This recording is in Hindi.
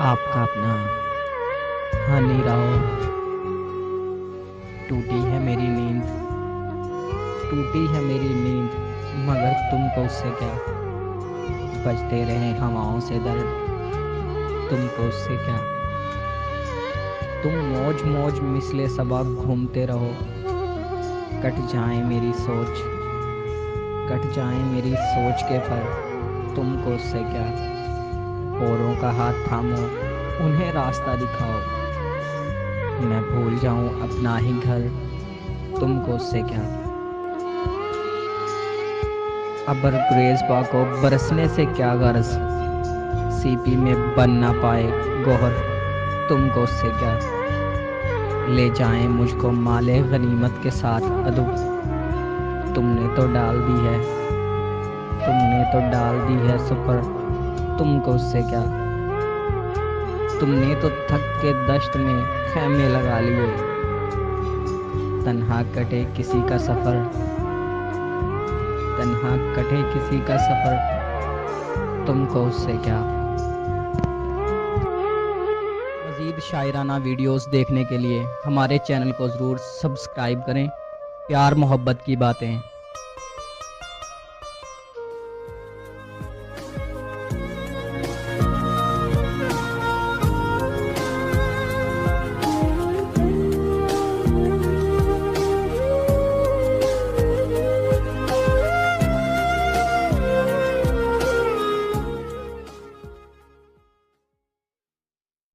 आपका अपना हनी राव। टूटी है मेरी नींद, टूटी है मेरी नींद, मगर तुमको उससे क्या। बजते रहे हवाओं से दर्द, तुमको उससे क्या। तुम मौज मौज मिसले सबा घूमते रहो। कट जाए मेरी सोच, कट जाए मेरी सोच के पर, तुमको उससे क्या। औरों का हाथ थामो, उन्हें रास्ता दिखाओ। मैं भूल जाऊं अपना ही घर, तुमको उससे क्या। अबर ग्रेज़बा को बरसने से क्या गर्ज, सीपी में बन ना पाए गोहर, तुमको उससे क्या। ले जाएं मुझको माले गनीमत के साथ अदब, तुमने तो डाल दी है, तुमने तो डाल दी है सुपर, तुमको उससे क्या। तुमने तो थक के दश्त में खैमे लगा लिए, तन्हा कटे किसी का सफ़र, तन्हा कटे किसी का सफ़र, तुमको उससे क्या। मज़ीद शायराना वीडियोस देखने के लिए हमारे चैनल को ज़रूर सब्सक्राइब करें। प्यार मोहब्बत की बातें।